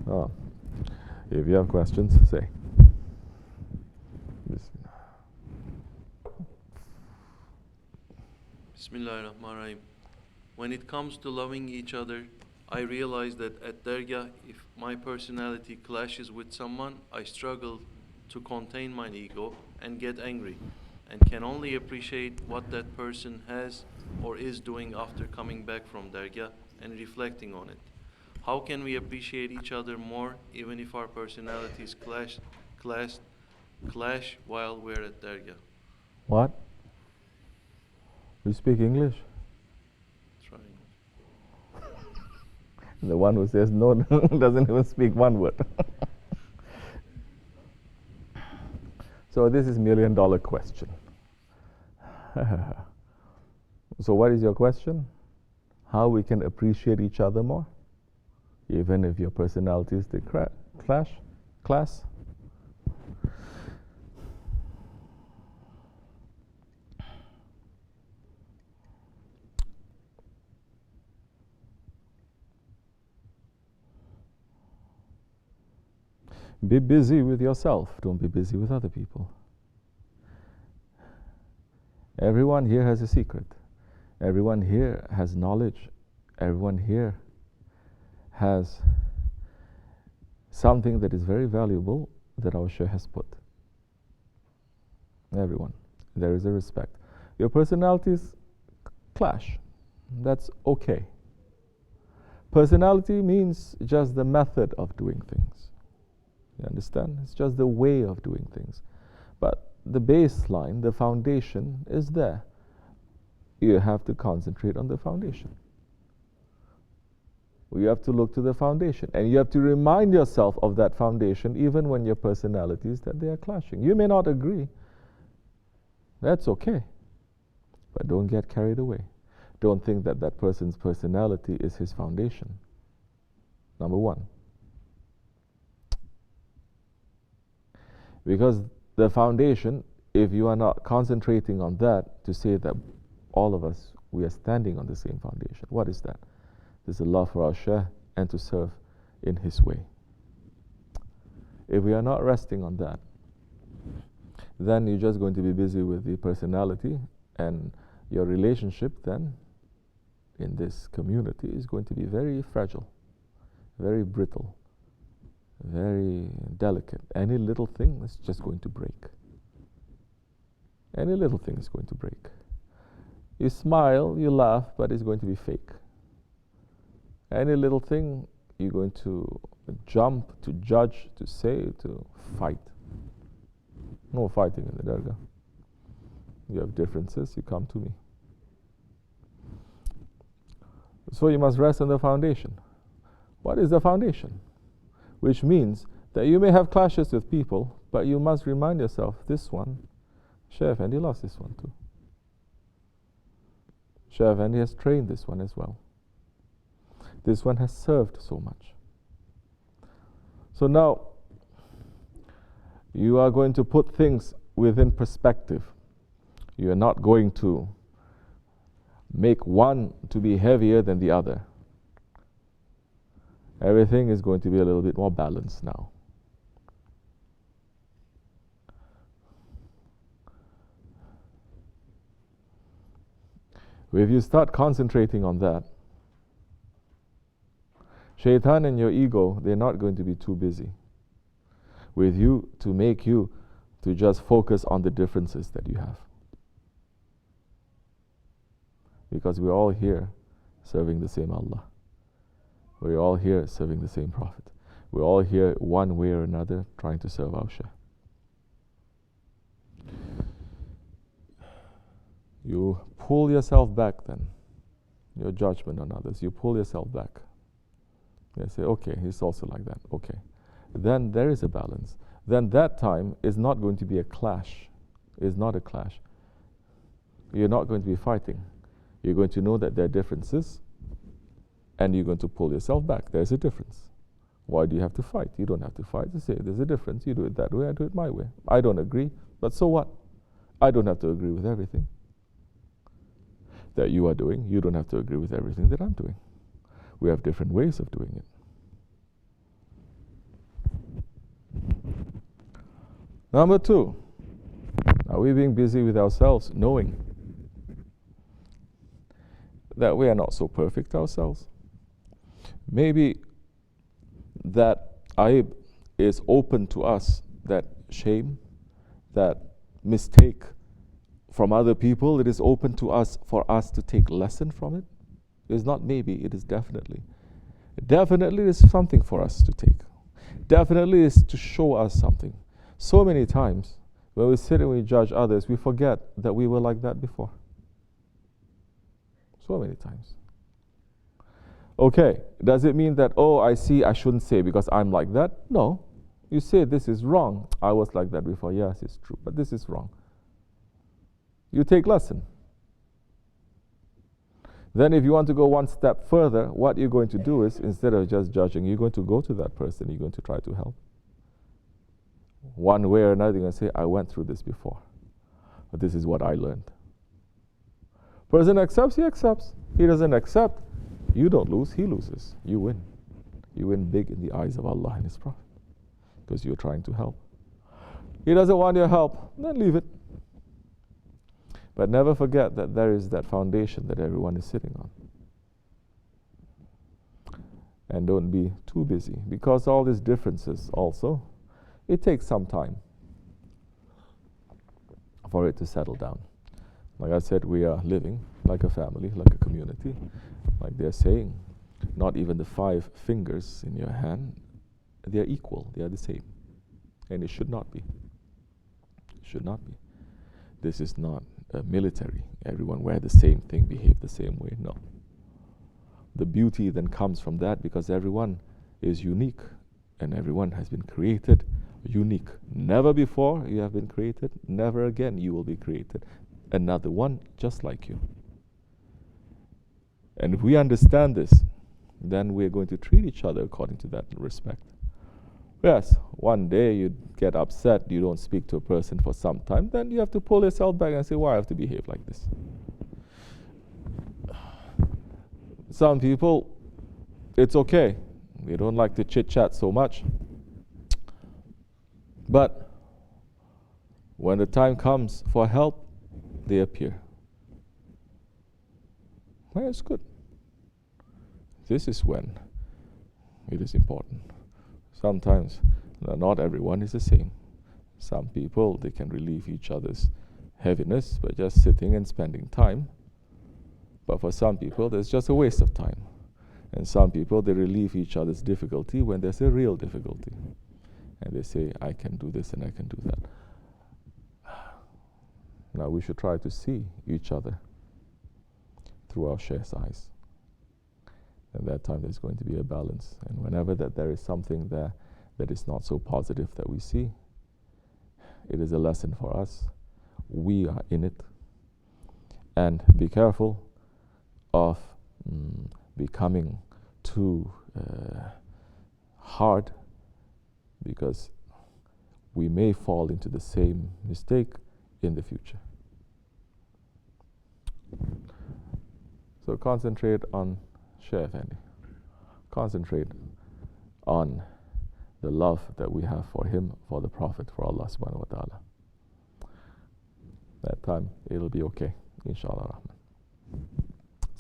Oh. If you have questions, say. Bismillahirrahmanirrahim. When it comes to loving each other, I realize that at Dergah, if my personality clashes with someone, I struggle to contain my ego and get angry, and can only appreciate what that person has or is doing after coming back from Dergah and reflecting on it. How can we appreciate each other more even if our personalities clash while we're at Dergah? What? You speak English? Trying. The one who says no doesn't even speak one word. So this is $1,000,000 question. So what is your question? How we can appreciate each other more, even if your personalities they clash? Be busy with yourself. Don't be busy with other people. Everyone here has a secret. Everyone here has knowledge. Everyone here has something that is very valuable that our Shaykh has put. Everyone. There is a respect. Your personalities clash. That's okay. Personality means just the method of doing things. You understand? It's just the way of doing things. But the baseline, the foundation is there. You have to concentrate on the foundation. You have to look to the foundation. And you have to remind yourself of that foundation even when your personalities that they are clashing. You may not agree. That's okay. But don't get carried away. Don't think that that person's personality is his foundation. Number one. Because the foundation, if you are not concentrating on that to say that all of us, we are standing on the same foundation. What is that? This is love for our Shaykh and to serve in his way. If we are not resting on that, then you're just going to be busy with the personality, and your relationship then in this community is going to be very fragile, very brittle, very delicate. Any little thing is just going to break. Any little thing is going to break. You smile, you laugh, but it's going to be fake. Any little thing, you're going to jump, to judge, to say, to fight. No fighting in the Dergah. You have differences, you come to me. So you must rest on the foundation. What is the foundation? Which means that you may have clashes with people, but you must remind yourself, this one, Shaykh Efendi loves this one too. Shaykh Efendi has trained this one as well. This one has served so much. So now, you are going to put things within perspective. You are not going to make one to be heavier than the other. Everything is going to be a little bit more balanced now. If you start concentrating on that, Shaitan and your ego, they're not going to be too busy with you to make you to just focus on the differences that you have. Because we're all here serving the same Allah. We're all here serving the same Prophet. We're all here one way or another trying to serve our Shaykh. You pull yourself back then. Your judgment on others. You pull yourself back. You say, okay, he's also like that. Okay. Then there is a balance. Then that time is not going to be a clash. It's not a clash. You're not going to be fighting. You're going to know that there are differences, and you're going to pull yourself back. There's a difference. Why do you have to fight? You don't have to fight. You say, there's a difference. You do it that way, I do it my way. I don't agree, but so what? I don't have to agree with everything that you are doing. You don't have to agree with everything that I'm doing. We have different ways of doing it. Number two, are we being busy with ourselves, knowing that we are not so perfect ourselves? Maybe that aib is open to us, that shame, that mistake from other people, it is open to us for us to take lesson from it. It is not maybe, it is definitely. Definitely is something for us to take. Definitely is to show us something. So many times when we sit and we judge others, we forget that we were like that before. So many times. Okay, does it mean that, oh, I see, I shouldn't say because I'm like that? No. You say this is wrong. I was like that before. Yes, it's true, but this is wrong. You take lesson. Then if you want to go one step further, what you're going to do is, instead of just judging, you're going to go to that person, you're going to try to help. One way or another, you're going to say, I went through this before, but this is what I learned. Person accepts, he accepts. He doesn't accept, you don't lose, he loses. You win. You win big in the eyes of Allah and His Prophet, because you're trying to help. He doesn't want your help, then leave it. But never forget that there is that foundation that everyone is sitting on. And don't be too busy, because all these differences also, it takes some time for it to settle down. Like I said, we are living like a family, like a community. Like they're saying, not even the 5 fingers in your hand, they are equal, they are the same. And it should not be. It should not be. This is not military. Everyone wear the same thing, behave the same way. No. The beauty then comes from that, because everyone is unique and everyone has been created unique. Never before you have been created, never again you will be created. Another one just like you. And if we understand this, then we're going to treat each other according to that respect. Yes, one day you get upset, you don't speak to a person for some time, then you have to pull yourself back and say, why I have to behave like this? Some people, it's okay. They don't like to chit-chat so much. But when the time comes for help, they appear. Well, it's good. This is when it is important. Sometimes, not everyone is the same. Some people, they can relieve each other's heaviness by just sitting and spending time. But for some people, there's just a waste of time. And some people, they relieve each other's difficulty when there's a real difficulty. And they say, I can do this and I can do that. Now we should try to see each other through our Shaykh's eyes. And that time there's going to be a balance. And whenever that there is something there that is not so positive that we see, it is a lesson for us. We are in it. And be careful of becoming too hard, because we may fall into the same mistake in the future. So concentrate on Shaykh Efendi. Concentrate on the love that we have for him, for the Prophet, for Allah subhanahu wa ta'ala. That time it'll be okay, inshallah rahman.